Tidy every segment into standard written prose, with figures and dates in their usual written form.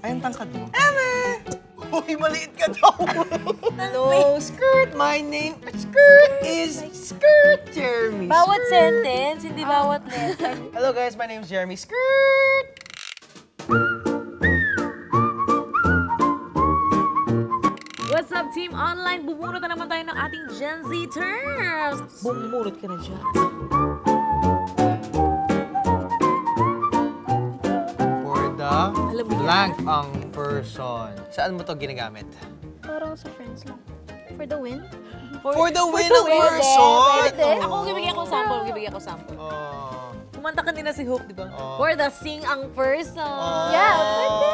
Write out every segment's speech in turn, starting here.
Ay, ang tangkad mo. Eme! Uy, maliit ka daw! Hello, Skirt! My name is Skirt Jeremy. Bawat sentence, hindi bawat letter. Hello guys, my name is Jeremy Skirt! What's up, Team Online? Bumunot na naman tayo ng ating Gen Z terms. Bumunot ka na dyan. For the blank ang person. Saan mo to ginagamit? Parang sa friends lang. For the win? For the win ang person! Ako, bibigyan ko sample. Kumanta kanina si Hope, di ba? For the sing ang person. Yeah, pwede.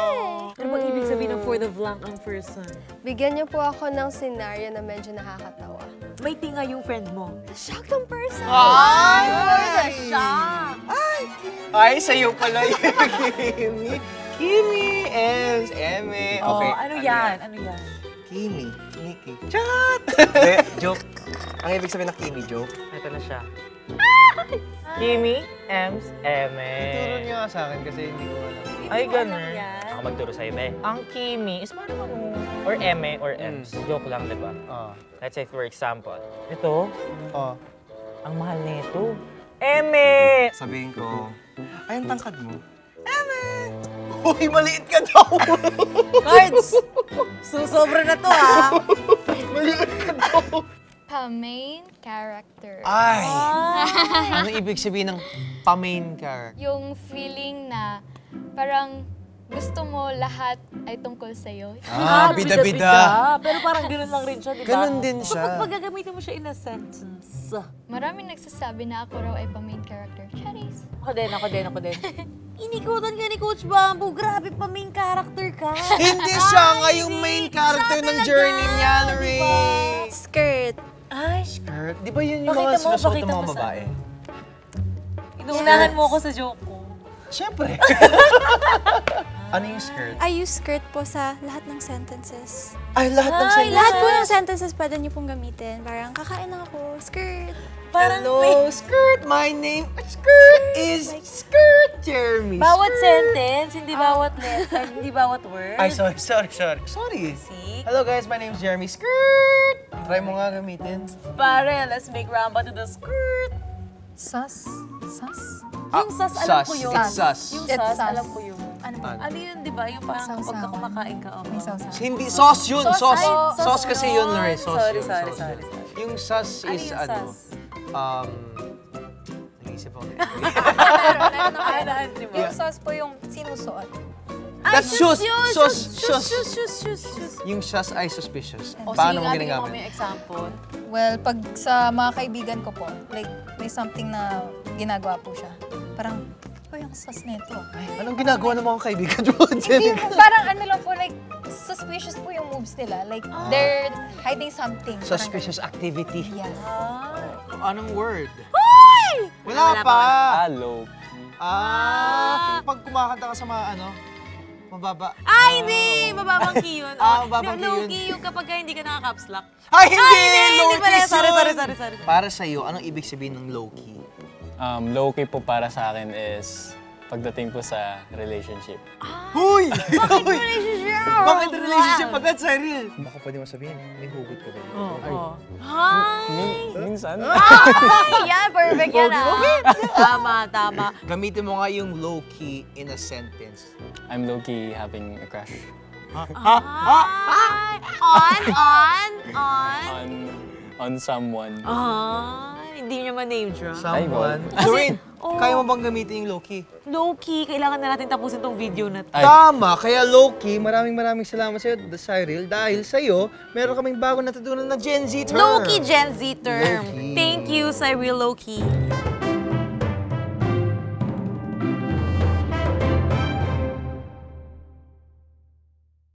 Ano bang ibig sabihin ng for the blank ang person? Bigyan niyo po ako ng scenario na medyo nakakatawa. May tinga yung friend mo. Shock ng person! Ay! Shock! Ay, sa'yo pala yun. Kimi, Ems, Eme. Okay. Ano yan? Kimi, Nikki. Chat! Joke. Ang ibig sabihin ng Kimi, joke. Ito na siya. Kimi, Ems, Eme. Turo niyo nga sa akin kasi hindi ko alam. Ay, ganun. Ako magturo sa'yo, be. Ang Kimi is parang ano, or Eme, or Ems. Joke lang, di ba? Let's say, for example, ito, ang mahal nito. Eme! Sabihin ko, ay, ang tangkad mo. Eme! Uy, maliit ka daw! Cards! Susobra na to, ha? Maliit ka daw! Pa-main character. Ay! Ano ibig sabihin ng pa-main character? Yung feeling na parang gusto mo lahat ay tungkol sa'yo. Bida-bida. Pero parang gano'n lang rin siya, di ba? Ganun din So, siya. pag gagamitin mo siya in a sentence. Maraming nagsasabi na ako raw ay pa-main character. Charis. Ako din. Inikutan ka ni Coach Bamboo. Grabe pa main character ka. Hindi siya nga yung main character ng journey niya, Lorraine. Skirt. Ay, Skirt? Di ba yun yung Pakita mga mo, sinusuot ng pakita mga mo sa- babae? inuunahan mo ako sa joke ko. Siyempre. Ano yung skirt? I use skirt po sa lahat ng sentences. Ay, lahat ng sentence. Lahat po ng sentences pwede niyo pong gamitin. Parang kakain ako, skirt. Hello, Skirt! My name is Skirt Jeremy. Bawat sentence, hindi bawat letter, hindi bawat word. Ay, sorry. Sorry. See? Hello guys, my name is Jeremy Skirt. Try mo nga gamitin. Pare, let's make Ramba to the skirt. Sus? Yung sas, alam ko yun. It's sus. Yung It's sas, sus. alam ko yun. Ano yun, di ba? Yung parang kapag Sausawan. kumakain ka. May sausawan. Hindi, sauce yun. Sauce. Ay, Sauce kasi yun, Lorraine. Sauce Sorry. yun. Yung sus Ano is yung ano? sas? Nag-isip ako. Yung sauce po yung sinusuot. That's shoes. Shoes. Yung sus ay suspicious. O, Paano sige mo nga, bigyan mo ginagamit? may example. Well, pag sa mga kaibigan ko po, like, may something na ginagawa po siya. Parang, ang sauce nito. Anong ginagawa ng mga kaibigan mo, Hindi, Jenica? parang ano lang po, like, suspicious po yung moves nila. Like, they're hiding something. Parang Suspicious activity. ganun. Yes. Anong word? Wala Wala pa! Hello. Pag kumakanta ka sa mga mababa. Ay, hindi! Mababang key yun. Mababang key yun. Low-key yung kapag hindi ka naka-caps lock. Ay, hindi! Hindi pala. Low-key Sorry. yun. Para sa'yo, anong ibig sabihin ng low-key? Low-key po para sa akin is pagdating po sa relationship. Huy! Bakit relationship? Bakit relationship? Pagkat sa real. Baka pwede mo sabihin, may hugot ka ba? Oo. Hi! Minsan. Yan, perfect yan Tama. Gamitin mo nga yung low-key in a sentence. I'm low-key having a crush on someone. Hindi niya ma-name drop. Someone. Lorraine, kaya mo bang gamitin yung low-key? Low-key, kailangan na natin tapusin tong video na to. Ay. Tama, kaya low-key, maraming salamat sa'yo, Cyril, dahil sa'yo, meron kaming bago natutunan na Gen Z term. Low-key Gen Z term. Low-key. Thank you, Cyril Low-key.